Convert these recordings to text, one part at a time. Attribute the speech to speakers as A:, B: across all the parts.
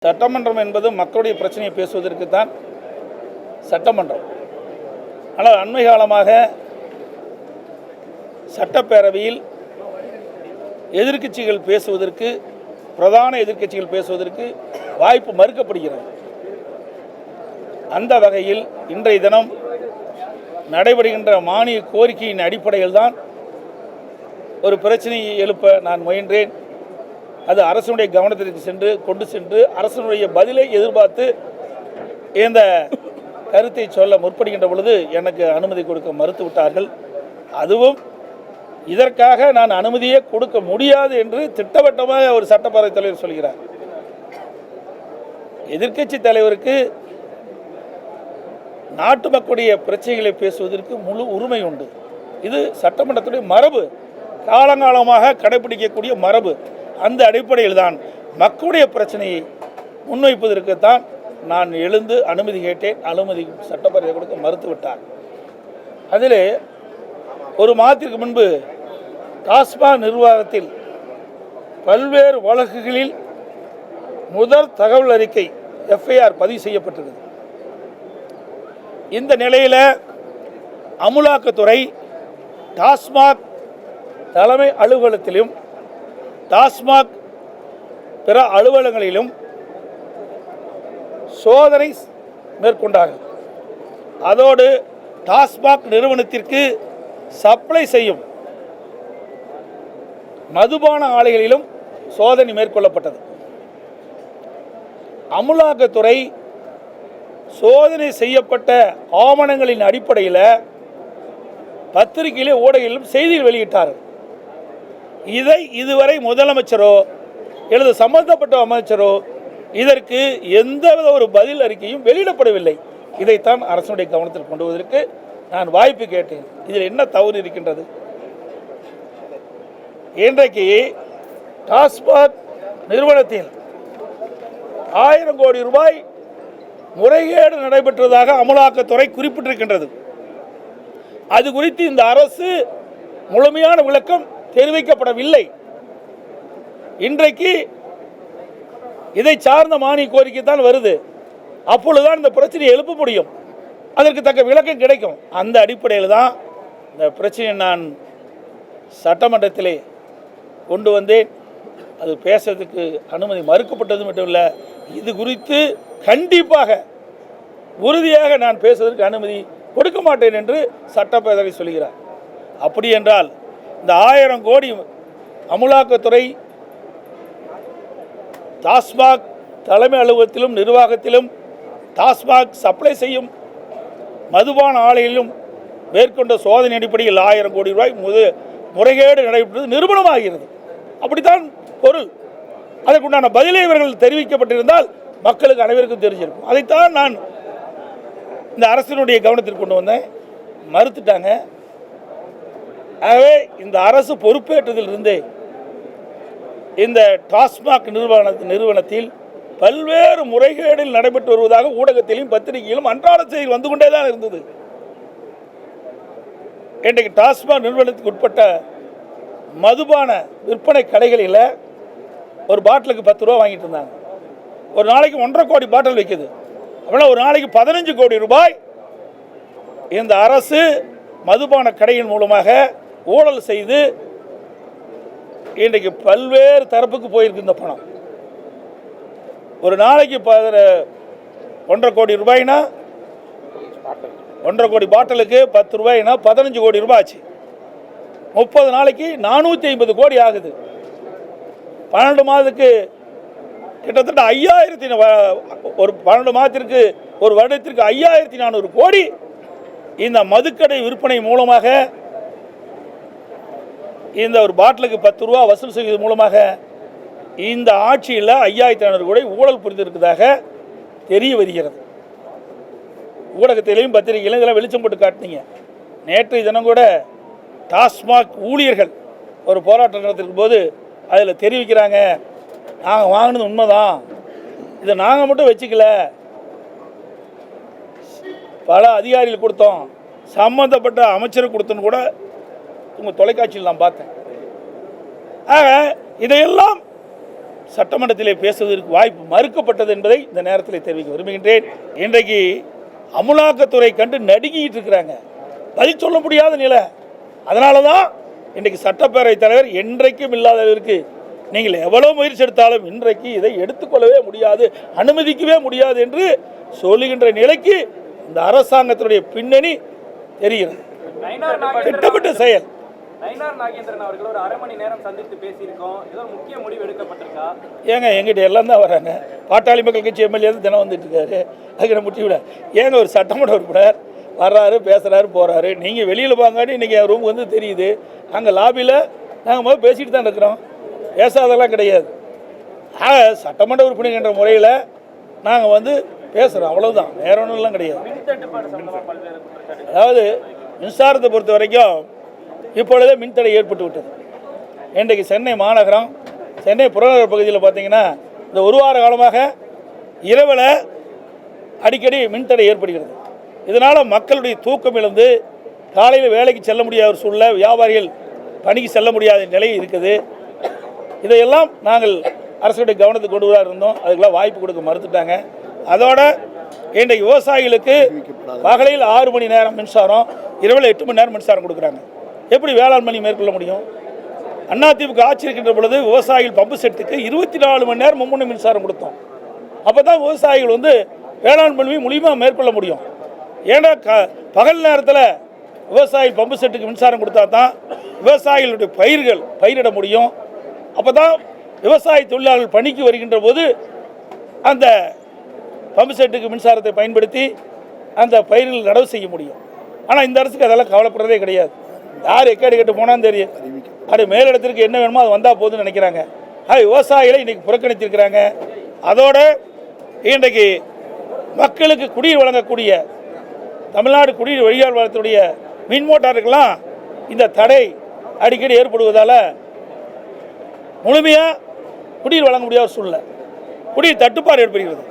A: சட்டமன்றம் என்பது மக்களுடைய பிரச்சனையை பேசுவதற்கு தான் சட்டமன்றம். ஆனால் அண்மை காலமாக சட்டப்பேரவையில் எதிர்க்கட்சிகள் பேசுவதற்கு, பிரதான எதிர்க்கட்சிகள் பேசுவதற்கு வாய்ப்பு மறுக்கப்படுகிறது. அந்த வகையில் இன்றைய தினம் நடைபெறுகின்ற மானிய கோரிக்கையின் அடிப்படையில் தான் ஒரு பிரச்சனையை எழுப்ப நான் முயன்றேன். அது அரசுடைய கவனத்திற்கு கொண்டு சென்று அரசுடைய பதிலை எதிர்பார்த்து இந்த கருத்தை சொல்ல முற்படுகின்ற பொழுது எனக்கு அனுமதி கொடுக்க மறுத்து விட்டார்கள். அதுவும் இதற்காக நான் அனுமதியே கொடுக்க முடியாது என்று திட்டவட்டமாக ஒரு சட்டப்பேரவைத் தலைவர் சொல்கிறார். எதிர்க்கட்சி தலைவருக்கு நாட்டு மக்களுடைய பிரச்சனைகளை பேசுவதற்கு முழு உரிமை உண்டு. இது சட்டமன்றத்துடைய மரபு, காலங்காலமாக கடைபிடிக்கக்கூடிய மரபு. அந்த அடிப்படையில் தான் மக்களுடைய பிரச்சனையை முன்வைப்பதற்குத்தான் நான் எழுந்து அனுமதி கேட்டேன். அனுமதி சட்டப்பேரவை கொடுக்க மறுத்துவிட்டார். அதில் ஒரு மாதத்திற்கு முன்பு டாஸ்மாக் நிர்வாகத்தில் பல்வேறு வழக்குகளில் முதல் தகவல் அறிக்கை எஃப்ஐஆர் பதிவு செய்யப்பட்டது. இந்த நிலையில் அமலாக்கத்துறை டாஸ்மாக் தலைமை அலுவலகத்திலும் டாஸ்மாக் பிற அலுவலகங்களிலும் சோதனை மேற்கொண்டார்கள். அதோடு டாஸ்மாக் நிறுவனத்திற்கு சப்ளை செய்யும் மதுபான ஆலைகளிலும் சோதனை மேற்கொள்ளப்பட்டது. அமலாக்கத்துறை சோதனை செய்யப்பட்ட ஆவணங்களின் அடிப்படையில் பத்திரிகையிலே, ஊடகங்களிலும் செய்திகள் வெளியிட்டார்கள். இதை இதுவரை முதலமைச்சரோ அல்லது சம்பந்தப்பட்ட அமைச்சரோ இதற்கு எந்தவித ஒரு பதில் அறிக்கையும் வெளியிடப்படவில்லை. இதைத்தான் அரசுடைய கவனத்தில் கொண்டு வருவதற்கு நான் வாய்ப்பு கேட்டேன். இதில் என்ன தவறு இருக்கின்றது? இன்றைக்கு டாஸ்மாக் நிறுவனத்தில் 1000 கோடி ரூபாய் முறைகேடு நடைபெற்றதாக அமலாக்கத்துறை குறிப்பிட்டிருக்கின்றது. அது குறித்து இந்த அரசு முழுமையான விளக்கம் தெரிவிக்கப்படவில்லை. இன்றைக்கு இதை சார்ந்த மானிய கோரிக்கை தான் வருது. அப்பொழுதுதான் இந்த பிரச்சனையை எழுப்ப முடியும், அதற்கு தக்க விளக்கம் கிடைக்கும். அந்த அடிப்படையில் தான் இந்த பிரச்சனையை நான் சட்டமன்றத்திலே கொண்டு வந்தேன். அது பேசுறதுக்கு அனுமதி மறுக்கப்பட்டது மட்டும் இல்லை, இது குறித்து கண்டிப்பாக உறுதியாக நான் பேசுவதற்கு அனுமதி கொடுக்க மாட்டேன் என்று சட்டப்பேரவை சொல்கிறார். அப்படி என்றால் இந்த 1000 கோடி அமலாக்கத்துறை டாஸ்மாக் தலைமை அலுவலகத்திலும் நிர்வாகத்திலும் டாஸ்மாக் சப்ளை செய்யும் மதுபான ஆலைகளிலும் மேற்கொண்ட சோதனை அடிப்படையில் 1000 கோடி ரூபாய் முறைகேடு நடைபெற்றது நிரூபணமாகிறது. அப்படித்தான் பொருள். அதற்குண்டான பதிலை இவர்கள் தெரிவிக்கப்பட்டிருந்தால் மக்களுக்கு அனைவருக்கும் தெரிஞ்சிருக்கும். அதைத்தான் நான் இந்த அரசினுடைய கவனத்திற்கு கொண்டு வந்தேன். மறுத்துட்டாங்க. ஆகவே இந்த அரசு பொறுப்பேற்றதிலிருந்தே இந்த டாஸ்மாக் நிறுவனத்தில் பல்வேறு முறைகேடுகள் நடைபெற்று வருவதாக ஊடகத்திலும் பத்திரிகையிலும் அன்றாட செய்தி வந்து கொண்டே தான் இருந்தது. இன்றைக்கு டாஸ்மாக் நிறுவனத்துக்கு உட்பட்ட மதுபான விற்பனை கடைகளில் ஒரு பாட்டிலுக்கு 10 ரூபா வாங்கிட்டு இருந்தாங்க. ஒரு நாளைக்கு 1.5 கோடி பாட்டில் விற்குது. அப்படின்னா ஒரு நாளைக்கு 15 கோடி ரூபாய் இந்த அரசு மதுபான கடையின் மூலமாக ஊழல் செய்து இன்றைக்கு பல்வேறு தரப்புக்கு போயிருக்கு இந்த பணம். ஒரு நாளைக்கு 1.5 கோடி ரூபாய்னா 1.5 கோடி பாட்டிலுக்கு 10 ரூபாய்னா 15 கோடி ரூபாய் ஆச்சு. 30 நாளைக்கு 450 கோடி ஆகுது. 12 மாதத்துக்கு கிட்டத்தட்ட 5000, ஒரு 12 மாதத்திற்கு ஒரு வருடத்திற்கு 5400 கோடி இந்த மதுக்கடை விற்பனை மூலமாக, இந்த ஒரு பாட்டிலுக்கு 10 ரூபா வசூல் செய்வது மூலமாக இந்த ஆட்சியில் 5400 கோடி ஊழல் புரிந்திருக்கிறதாக தெரிய வருகிறது. ஊடகத்திலையும் பத்திரிகையிலும் இதெல்லாம் வெளிச்சம் போட்டு காட்டினீங்க. நேற்றைய தினம் கூட டாஸ்மாக் ஊழியர்கள் ஒரு போராட்டம் நடத்திருக்கும் போது அதில் தெரிவிக்கிறாங்க, நாங்கள் வாங்கினது உண்மைதான், இதை நாங்கள் மட்டும் வச்சுக்கல, பல அதிகாரிகள் கொடுத்தோம், சம்பந்தப்பட்ட அமைச்சருக்கு கொடுத்தோன்னு கூட உங்கள் தொலைக்காட்சியில் நான் பார்த்தேன். ஆக இதையெல்லாம் சட்டமன்றத்திலே பேசுவதற்கு வாய்ப்பு மறுக்கப்பட்டது என்பதை இந்த நேரத்தில் தெரிவிக்க விரும்புகின்றேன். இன்றைக்கு அமலாக்கத்துறை கண்டு நடுங்கிட்டு இருக்கிறாங்க, பதில் சொல்ல முடியாத நிலை. அதனால தான் இன்றைக்கு சட்டப்பேரவைத் தலைவர் என்றைக்கும் இல்லாதவருக்கு நீங்கள் எவ்வளோ முயற்சி எடுத்தாலும் இன்றைக்கு இதை எடுத்துக்கொள்ளவே முடியாது, அனுமதிக்கவே முடியாது என்று சொல்லுகின்ற நிலைக்கு இந்த அரசாங்கத்தினுடைய பின்னணி தெரிகிறது. திட்டமிட்ட செயல்.
B: நயினார் நாகேந்திரன் அவர்கள் ஒரு அரை மணி நேரம் சந்தித்து பேசியிருக்கோம். ஏதோ முக்கிய முடிவு எடுக்கப்பட்டிருக்கா?
A: ஏங்க எங்கிட்ட எல்லாம் தான் வராங்க. பாட்டாளி மக்கள் கட்சி எம்எல்ஏ தான் தினம் வந்துட்டு இருக்காரு. அதுக்கு முட்டி விட ஏங்க ஒரு சட்டமன்ற உறுப்பினர் வர்றாரு, பேசுகிறாரு, போகிறாரு. நீங்கள் வெளியில் வாங்காட்டி இன்றைக்கி என் ரூம் வந்து தெரியுது. அங்கே லாபியில் நாங்கள் முதல் பேசிட்டு தான் இருக்கிறோம், பேசாதெல்லாம் கிடையாது. சட்டமன்ற உறுப்பினர் என்ற முறையில் நாங்கள் வந்து பேசுகிறோம், அவ்வளோதான், வேற ஒன்றும்லாம் கிடையாது. அதாவது மின்சாரத்தை பொறுத்த வரைக்கும் இப்பொழுதே மின்தடை ஏற்பட்டு விட்டது. இன்றைக்கு சென்னை மாநகரம், சென்னை புறநகர் பகுதியில் பார்த்தீங்கன்னா இந்த ஒரு வார காலமாக இரவில் அடிக்கடி மின்தடை ஏற்படுகிறது. இதனால் மக்களுடைய தூக்கம் இழந்து காலையில் வேலைக்கு செல்ல முடியாத ஒரு சூழ்நிலை, வியாபாரிகள் பணிக்கு செல்ல முடியாத நிலை இருக்குது. இதையெல்லாம் நாங்கள் அரசுடைய கவனத்துக்கு கொண்டு வர இருந்தோம், அதுக்கெல்லாம் வாய்ப்பு கொடுக்க மறுத்துட்டாங்க. அதோட இன்றைக்கு விவசாயிகளுக்கு பகலில் 6 மணி நேரம் மின்சாரம், இரவில் 8 மணி நேரம் மின்சாரம் கொடுக்குறாங்க. எப்படி வேளாண்மை மேற்கொள்ள முடியும்? அதிமுக ஆட்சி இருக்கின்ற பொழுது விவசாயிகள் பம்பு செட்டுக்கு 24 மணி நேரம் மும்முனை மின்சாரம் கொடுத்தோம். அப்போ தான் விவசாயிகள் வந்து வேளாண்மை மூலியமாக மேற்கொள்ள முடியும். ஏன்னா பகல் நேரத்தில் விவசாயிகள் பம்பு செட்டுக்கு மின்சாரம் கொடுத்தா தான் விவசாயிகளுடைய பயிர்கள் பயிரிட முடியும். அப்போ தான் விவசாய தொழிலாளர்கள் பணிக்கு வருகின்ற போது அந்த பம்பு செட்டுக்கு மின்சாரத்தை பயன்படுத்தி அந்த பயிர்கள் நடவு செய்ய முடியும். ஆனால் இந்த அரசுக்கு அதெல்லாம் கவலைப்படுறதே கிடையாது. யார் எக்கேடு கட்டு போனான்னு தெரியும், அது மேலிடத்திற்கு என்ன வேணுமோ அது வந்தால் போதுன்னு நினைக்கிறாங்க. அது விவசாயிகளை இன்றைக்கி புறக்கணித்திருக்கிறாங்க. அதோட இன்றைக்கு மக்களுக்கு குடிநீர் வழங்கக்கூடிய தமிழ்நாடு குடிநீர் வடிகால் வாரியத்துடைய மின் மோட்டாருக்கெல்லாம் இந்த தடை அடிக்கடி ஏற்படுவதால் முழுமையாக குடிநீர் வழங்க முடியாத சூழ்நிலை, குடிநீர் தட்டுப்பாடு ஏற்படுகிறது.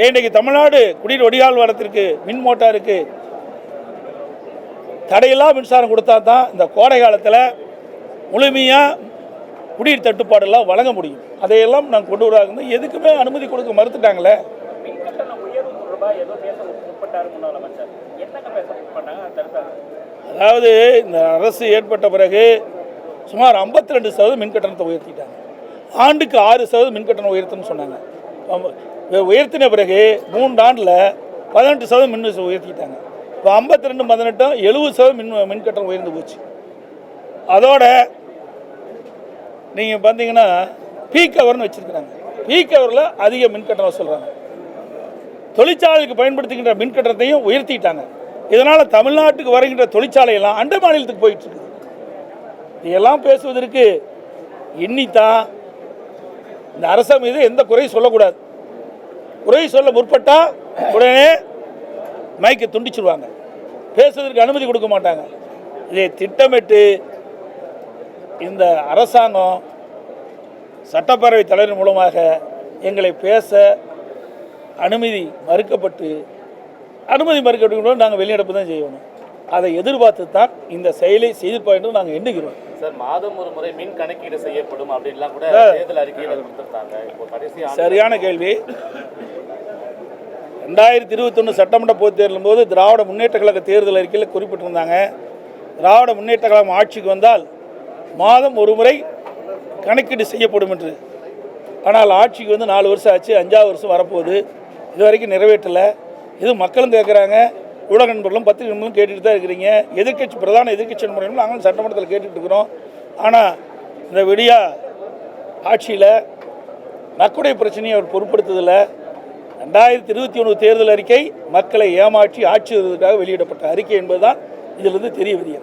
A: இன்றைக்கு தமிழ்நாடு குடிநீர் வடிகால் வாரியத்திற்கு மின் மோட்டாருக்கு தடையெல்லாம் மின்சாரம் கொடுத்தா தான் இந்த கோடை காலத்தில் முழுமையாக குடிநீர் தட்டுப்பாடெல்லாம் வழங்க முடியும். அதையெல்லாம் நாங்கள் கொண்டு வராங்க. எதுக்குமே அனுமதி கொடுக்க மறுத்துட்டாங்களே. அதாவது இந்த அரசு ஏற்பட்ட பிறகு சுமார் 52% மின்கட்டணத்தை உயர்த்திட்டாங்க. ஆண்டுக்கு 6% மின்கட்டணம் உயர்த்துன்னு சொன்னாங்க. உயர்த்தின பிறகு 3 ஆண்டில் 18% மின் உயர்த்திட்டாங்க. இப்போ 52, 18, 70% மின்கட்டணம் உயர்ந்து போச்சு. அதோட நீங்கள் பார்த்தீங்கன்னா பீக் ஹவர்னு வச்சுருக்கிறாங்க. பீக் ஹவரில் அதிக மின்கட்டணம் சொல்கிறாங்க. தொழிற்சாலைக்கு பயன்படுத்துகின்ற மின்கட்டணத்தையும் உயர்த்திட்டாங்க. இதனால் தமிழ்நாட்டுக்கு வருகின்ற தொழிற்சாலையெல்லாம் அண்டை மாநிலத்துக்கு போயிட்டு இருக்குது. இதெல்லாம் பேசுவதற்கு எண்ணித்தான் இந்த அரசு மீது எந்த குறையும் சொல்லக்கூடாது. குறை சொல்ல முற்பட்டால் உடனே மைக்கை துண்டிச்சிருவாங்க, பேசுவதற்கு அனுமதி கொடுக்க மாட்டாங்க. இதை திட்டமிட்டு இந்த அரசாங்கம் சட்டப்பேரவை தலைவர் மூலமாக எங்களை பேச அனுமதி மறுக்கப்பட்டு நாங்கள் வெளிநடப்பு தான் செய்யணும். அதை எதிர்பார்த்து தான் இந்த செயலை செய்திருப்போம் என்று நாங்கள் எண்ணுகிறோம்.
C: சார், மாதம் ஒரு முறை மின் கணக்கீடு செய்யப்படும் அப்படின்லாம் கூட தேர்தல் அறிக்கையில் கொடுத்துருக்காங்க. இப்போ கடைசி
A: சரியான கேள்வி. 2021 சட்டமன்ற பொதுத் தேர்தலும் போது திராவிட முன்னேற்ற கழக தேர்தல் அறிக்கையில் குறிப்பிட்டிருந்தாங்க, திராவிட முன்னேற்ற கழகம் ஆட்சிக்கு வந்தால் மாதம் ஒரு முறை கணக்கீடு செய்யப்படும் என்று. ஆனால் ஆட்சிக்கு வந்து 4 வருஷம் ஆச்சு, 5ஆவது வருஷம் வரப்போகுது, இது வரைக்கும் நிறைவேற்றலை. இது மக்களும் கேட்குறாங்க, ஊடக நண்பர்களும் பத்திரிகை நண்பர்களும் கேட்டுட்டு தான் இருக்கிறீங்க. பிரதான எதிர்க்கட்சி நண்பர்களும் நாங்களும் சட்டமன்றத்தில் கேட்டுட்டு இருக்கிறோம். ஆனால் இந்த விடியா ஆட்சியில் மக்களுடைய பிரச்சனையை அவர் பொருட்படுத்துதில்லை. 2021 தேர்தல் அறிக்கை மக்களை ஏமாற்றி ஆட்சி வருவதற்காக வெளியிடப்பட்ட அறிக்கை என்பதுதான் இதிலிருந்து தெரிய வருகிறது.